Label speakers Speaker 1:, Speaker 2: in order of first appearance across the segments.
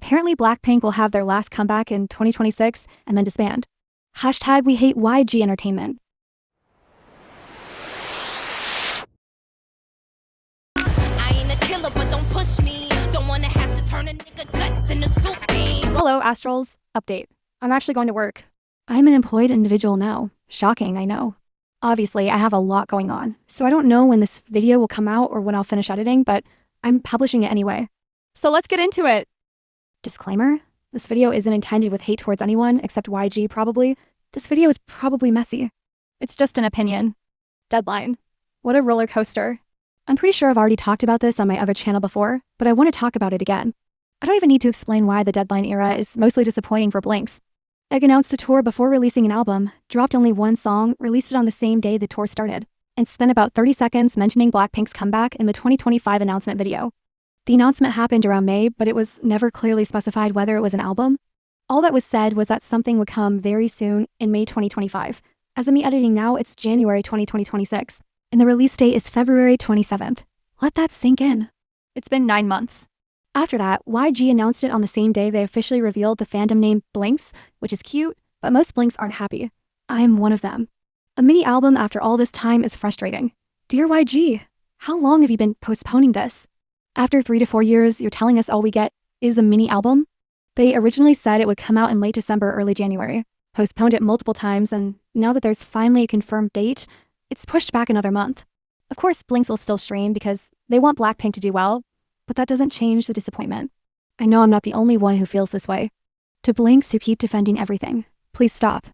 Speaker 1: Apparently Blackpink will have their last comeback in 2026 and then disband. Hashtag we hate YG Entertainment.
Speaker 2: I ain't a killer, but don't push me. Don't wanna have to turn a nigga guts into soup bean.
Speaker 1: Hello, Astrals. Update. I'm actually going to work. I'm an employed individual now. Shocking, I know. Obviously, I have a lot going on, so I don't know when this video will come out or when I'll finish editing, but I'm publishing it anyway. So let's get into it. Disclaimer, this video isn't intended with hate towards anyone except YG probably. This video is probably messy. It's just an opinion. Deadline. What a roller coaster. I'm pretty sure I've already talked about this on my other channel before, but I want to talk about it again. I don't even need to explain why the Deadline era is mostly disappointing for Blinks. Egg announced a tour before releasing an album, dropped only one song, released it on the same day the tour started, and spent about 30 seconds mentioning Blackpink's comeback in the 2025 announcement video. The announcement happened around May, but it was never clearly specified whether it was an album. All that was said was that something would come very soon in May 2025. As of me editing now, it's January 2026, and the release date is February 27th. Let that sink in. It's been 9 months. After that, YG announced it on the same day they officially revealed the fandom name Blinks, which is cute, but most Blinks aren't happy. I'm one of them. A mini album after all this time is frustrating. Dear YG, how long have you been postponing this? After 3 to 4 years, you're telling us all we get is a mini album? They originally said it would come out in late December, early January, postponed it multiple times, and now that there's finally a confirmed date, it's pushed back another month. Of course, Blinks will still stream because they want Blackpink to do well, but that doesn't change the disappointment. I know I'm not the only one who feels this way. To Blinks who keep defending everything, please stop.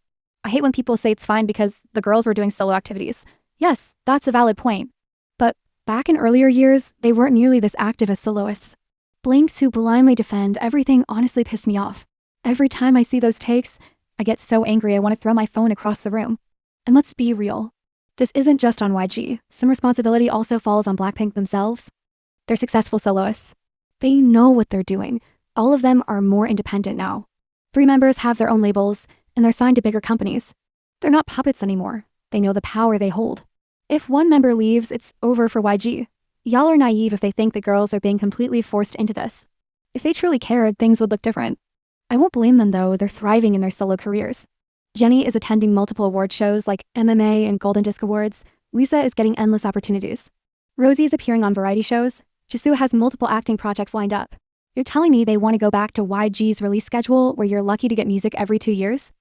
Speaker 1: I hate when people say it's fine because the girls were doing solo activities. Yes, that's a valid point. But back in earlier years, they weren't nearly this active as soloists. Blinks who blindly defend everything honestly piss me off. Every time I see those takes, I get so angry I want to throw my phone across the room. And let's be real. This isn't just on YG. Some responsibility also falls on Blackpink themselves. They're successful soloists. They know what they're doing. All of them are more independent now. 3 members have their own labels, and they're signed to bigger companies. They're not puppets anymore. They know the power they hold. If one member leaves, it's over for YG. Y'all are naive if they think the girls are being completely forced into this. If they truly cared, things would look different. I won't blame them though, they're thriving in their solo careers. Jennie is attending multiple award shows like MMA and Golden Disc Awards. Lisa is getting endless opportunities. Rosie's appearing on variety shows. Jisoo has multiple acting projects lined up. You're telling me they want to go back to YG's release schedule where you're lucky to get music every 2 years?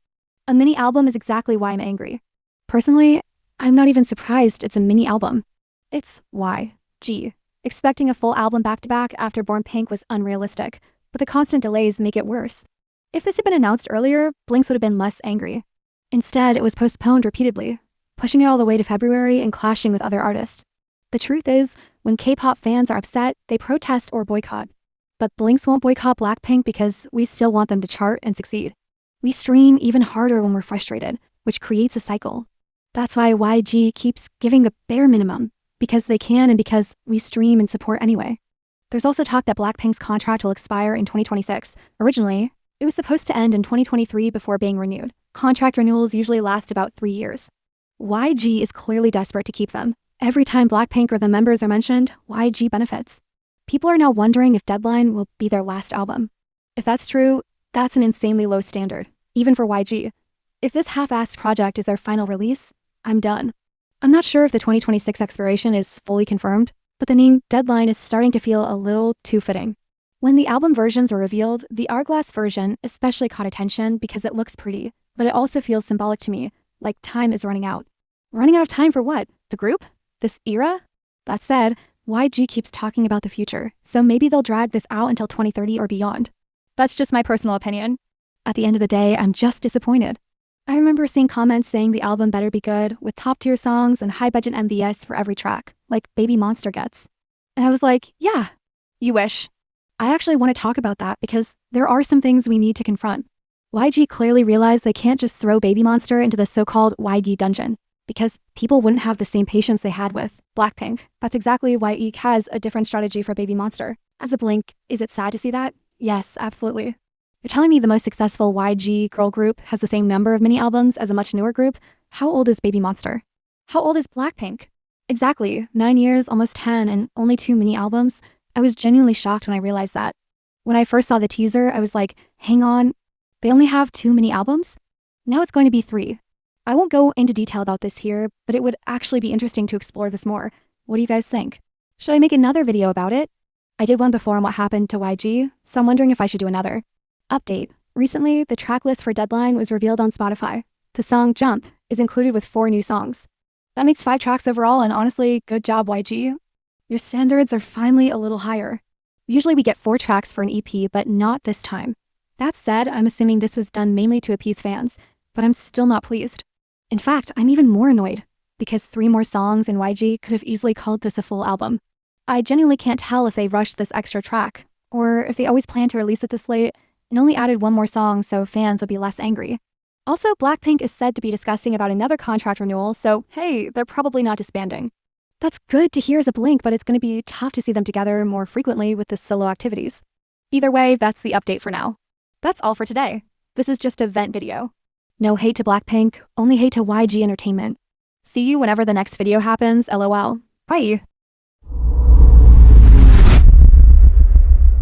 Speaker 1: A mini album is exactly why I'm angry. Personally, I'm not even surprised it's a mini album. It's YG. Expecting a full album back-to-back after Born Pink was unrealistic, but the constant delays make it worse. If this had been announced earlier, Blinks would have been less angry. Instead, it was postponed repeatedly, pushing it all the way to February and clashing with other artists. The truth is, when K-pop fans are upset, they protest or boycott. But Blinks won't boycott Blackpink because we still want them to chart and succeed. We stream even harder when we're frustrated, which creates a cycle. That's why YG keeps giving the bare minimum, because they can and because we stream and support anyway. There's also talk that Blackpink's contract will expire in 2026. Originally, it was supposed to end in 2023 before being renewed. Contract renewals usually last about 3 years. YG is clearly desperate to keep them. Every time Blackpink or the members are mentioned, YG benefits. People are now wondering if Deadline will be their last album. If that's true, that's an insanely low standard, even for YG. If this half-assed project is their final release, I'm done. I'm not sure if the 2026 expiration is fully confirmed, but the name Deadline is starting to feel a little too fitting. When the album versions were revealed, the Hourglass version especially caught attention because it looks pretty, but it also feels symbolic to me, like time is running out. Running out of time for what? The group? This era? That said, YG keeps talking about the future, so maybe they'll drag this out until 2030 or beyond. That's just my personal opinion. At the end of the day, I'm just disappointed. I remember seeing comments saying the album better be good, with top-tier songs and high-budget MVS for every track, like Baby Monster gets. And I was like, yeah, you wish. I actually want to talk about that because there are some things we need to confront. YG clearly realized they can't just throw Baby Monster into the so-called YG dungeon, because people wouldn't have the same patience they had with Blackpink. That's exactly why Eek has a different strategy for Baby Monster. As a Blink, is it sad to see that? Yes, absolutely. You're telling me the most successful YG girl group has the same number of mini albums as a much newer group? How old is Baby Monster? How old is Blackpink? Exactly, 9 years, almost 10, and only 2 mini albums? I was genuinely shocked when I realized that. When I first saw the teaser, I was like, hang on, they only have 2 mini albums? Now it's going to be 3. I won't go into detail about this here, but it would actually be interesting to explore this more. What do you guys think? Should I make another video about it? I did one before on what happened to YG, so I'm wondering if I should do another. Update. Recently, the track list for Deadline was revealed on Spotify. The song Jump is included with 4 new songs. That makes 5 tracks overall, and honestly, good job, YG. Your standards are finally a little higher. Usually we get 4 tracks for an EP, but not this time. That said, I'm assuming this was done mainly to appease fans, but I'm still not pleased. In fact, I'm even more annoyed, because 3 more songs and YG could have easily called this a full album. I genuinely can't tell if they rushed this extra track, or if they always planned to release it this late and only added 1 more song so fans would be less angry. Also, BLACKPINK is said to be discussing about another contract renewal, so hey, they're probably not disbanding. That's good to hear as a Blink, but it's going to be tough to see them together more frequently with the solo activities. Either way, that's the update for now. That's all for today. This is just a vent video. No hate to BLACKPINK, only hate to YG Entertainment. See you whenever the next video happens, lol. Bye!